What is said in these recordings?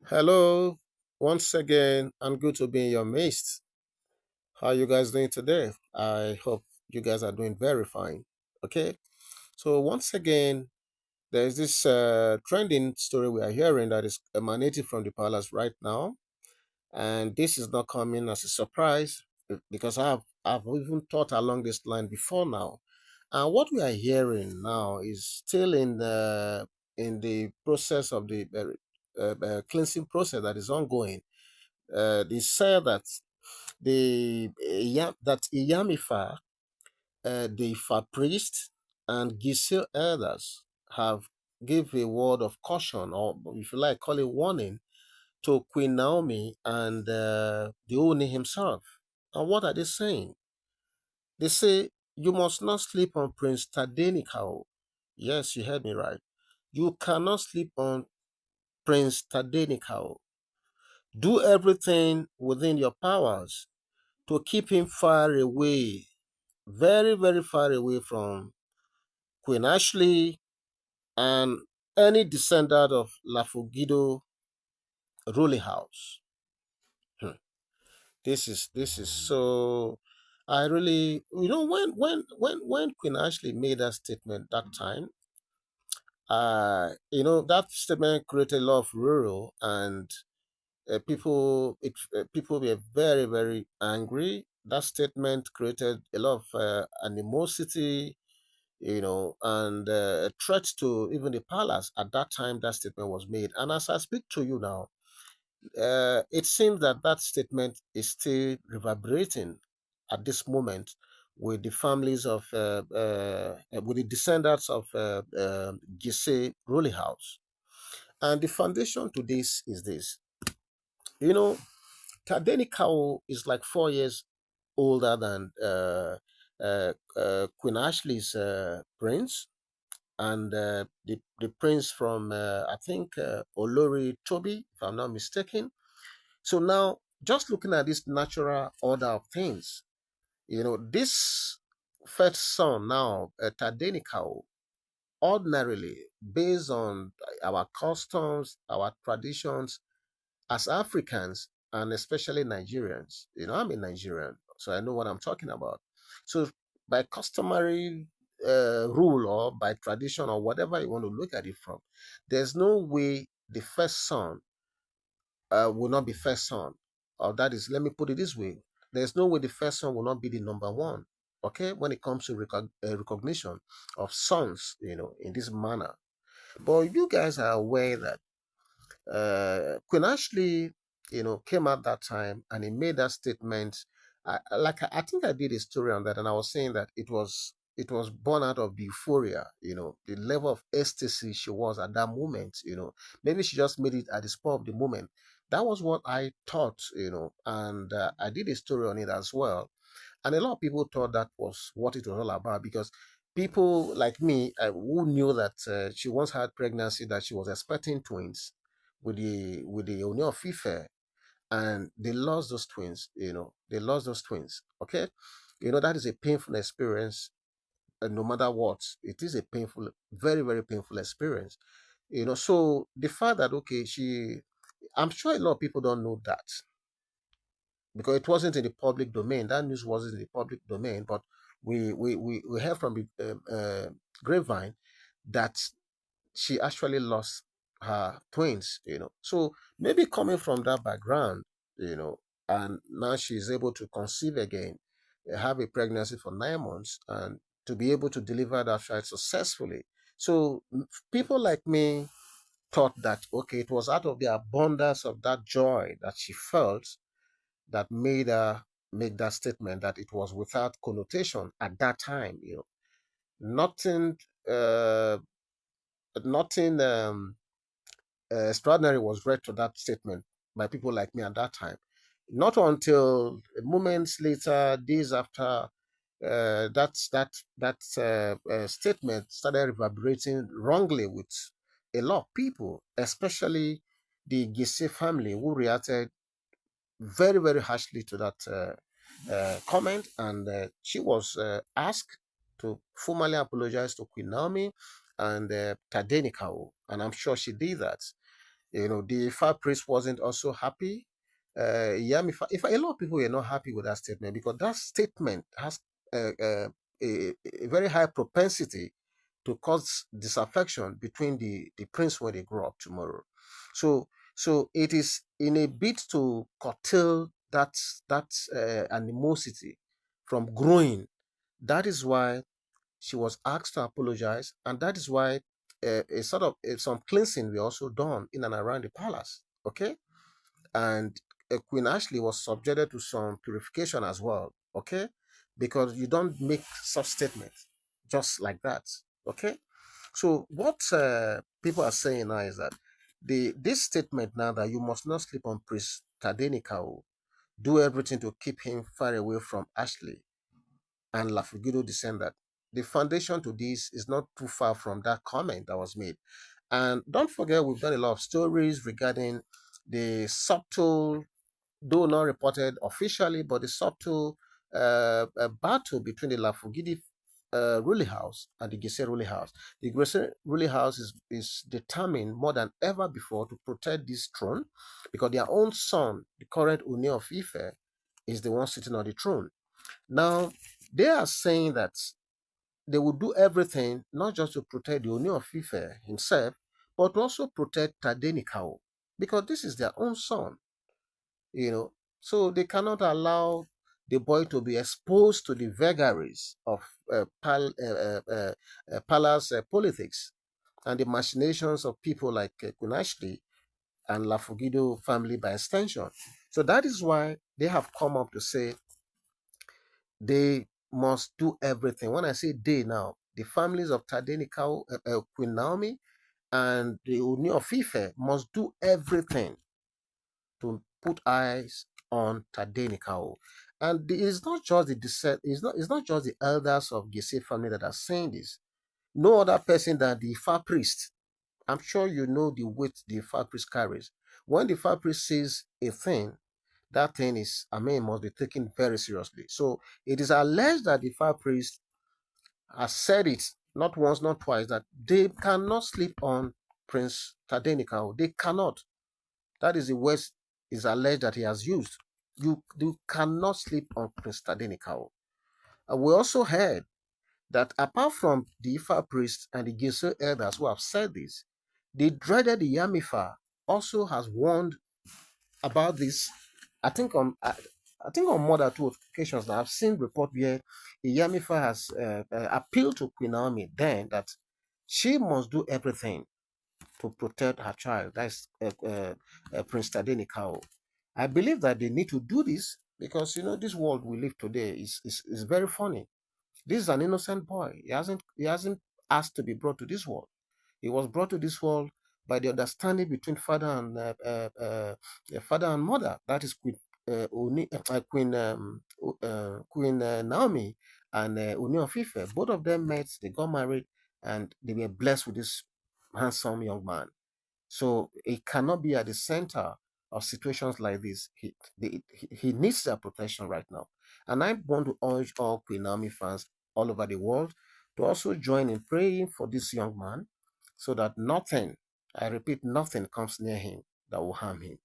Hello, once again, and good to be in your midst. How you guys doing today? I hope you guys are doing very fine. Okay, so once again, there's this trending story we are hearing that is emanating from the palace right now, and this is not coming as a surprise because I've even thought along this line before now. And what we are hearing now is still in the process of the cleansing process that is ongoing. They say that that Iyamifa, the Ifa priest, and Gisil elders have give a word of caution, or if you like, call it warning, to Queen Naomi and the Ooni himself. And what are they saying? They say you must not sleep on Prince Tadenikawo. Yes, you heard me right. You cannot sleep on Prince Tadenikawo. Do everything within your powers to keep him far away, very, very far away from Queen Ashley and any descendant of Lafogido ruling house. Hmm. This is so. I really, when Queen Ashley made that statement that time, that statement created a lot of rural and people were very, very angry. That statement created a lot of animosity, and a threat to even the palace at that time that statement was made. And as I speak to you now, it seems that that statement is still reverberating at this moment with the families of, with the descendants of Gise ruling house. And the foundation to this is this. You know, Tadenikawo is like 4 years older than Queen Ashley's prince, and the prince from I think Olori Toby, if I'm not mistaken. So now, just looking at this natural order of things, this first son now, Tadenikao, ordinarily based on our customs, our traditions as Africans and especially Nigerians. I'm a Nigerian, so I know what I'm talking about. So by customary rule or by tradition or whatever you want to look at it from, there's no way the first son will not be first son. Or that is, let me put it this way: there's no way the first son will not be the number one. Okay, when it comes to recognition of sons, in this manner. But you guys are aware that Queen Ashley, came out that time and he made that statement. I think I did a story on that, and I was saying that it was born out of the euphoria, the level of ecstasy she was at that moment. Maybe she just made it at the spur of the moment. That was what I thought, and I did a story on it as well. And a lot of people thought that was what it was all about because people like me who knew that she once had pregnancy, that she was expecting twins with the Ooni of Ife, and they lost those twins. They lost those twins. Okay, that is a painful experience. No matter what, it is a painful, very, very painful experience. So the fact that okay, I'm sure a lot of people don't know that because it wasn't in the public domain. That news wasn't in the public domain, but we heard from the grapevine that she actually lost her twins. So maybe coming from that background, and now she's able to conceive again, have a pregnancy for 9 months, and to be able to deliver that child successfully. So people like me thought that okay, it was out of the abundance of that joy that she felt that made her make that statement, that it was without connotation at that time. Nothing, uh, nothing extraordinary was read to that statement by people like me at that time. Not until moments later, days after, that statement started reverberating wrongly with a lot of people, especially the Gise family, who reacted very, very harshly to that comment, and she was asked to formally apologize to Queen Naomi and Tadenikawo, and I'm sure she did that. The Ifa priest wasn't also happy. A lot of people were not happy with that statement because that statement has a very high propensity to cause disaffection between the prince when they grow up tomorrow. So so it is in a bid to curtail that animosity from growing. That is why she was asked to apologize, and that is why a sort of some cleansing were also done in and around the palace. Okay, and Queen Ashley was subjected to some purification as well. Okay, because you don't make such statements just like that. Okay, so what people are saying now is that this statement now that you must not sleep on Priest Tadenikawo, do everything to keep him far away from Ashley and Lafogido descendant. The foundation to this is not too far from that comment that was made. And don't forget, we've done a lot of stories regarding the subtle, though not reported officially, but the subtle battle between the Lafogidi ruling house and the Gise ruling house. The Gise ruling house is determined more than ever before to protect this throne because their own son, the current Ooni of Ife, is the one sitting on the throne. Now, they are saying that they will do everything not just to protect the Ooni of Ife himself, but also protect Tadenikawo because this is their own son, you know. So they cannot allow the boy to be exposed to the vagaries of palace politics and the machinations of people like Kunashli and Lafogido family by extension. So that is why they have come up to say they must do everything. When I say they now, the families of Tadenikawo, Queen Naomi, and the Ooni of Ife must do everything to put eyes on Tadenikawo. And it's not just the it's not just the elders of Gese family that are saying this. No other person than the Ifa priest. I'm sure you know the weight the Ifa priest carries. When the Ifa priest says a thing, that thing is, must be taken very seriously. So it is alleged that the Ifa priest has said it not once, not twice, that they cannot sleep on Prince Tadenikawo. They cannot. That is the words is alleged that he has used. You cannot sleep on Prince Tadenikawo. We also heard that apart from the Ifa priests and the Giso elders who have said this, the dreaded Yamifa also has warned about this. I think on I think on more than two occasions now, I've seen report where Yamifa has appealed to Queen Naomi then that she must do everything to protect her child. That's Prince Tadenikawo. I believe that they need to do this because this world we live today is very funny. This is an innocent boy. He hasn't asked to be brought to this world. He was brought to this world by the understanding between father and mother. That is Queen Naomi and Ooni of Ife. Both of them met. They got married, and they were blessed with this handsome young man. So he cannot be at the center of situations like this. He needs their protection right now. And I want to urge all Queen Naomi fans all over the world to also join in praying for this young man so that nothing, I repeat, nothing comes near him that will harm him.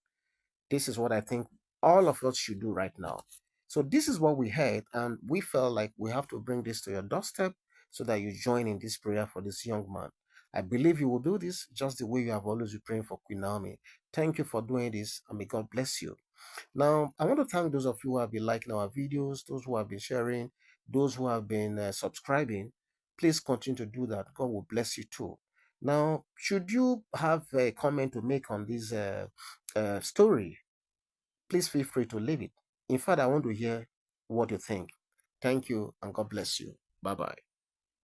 This is what I think all of us should do right now. So this is what we heard, and we felt like we have to bring this to your doorstep so that you join in this prayer for this young man. I believe you will do this just the way you have always been praying for Queen Naomi. Thank you for doing this, and may God bless you. Now, I want to thank those of you who have been liking our videos, those who have been sharing, those who have been subscribing. Please continue to do that. God will bless you too. Now, should you have a comment to make on this story, please feel free to leave it. In fact, I want to hear what you think. Thank you and God bless you. Bye bye.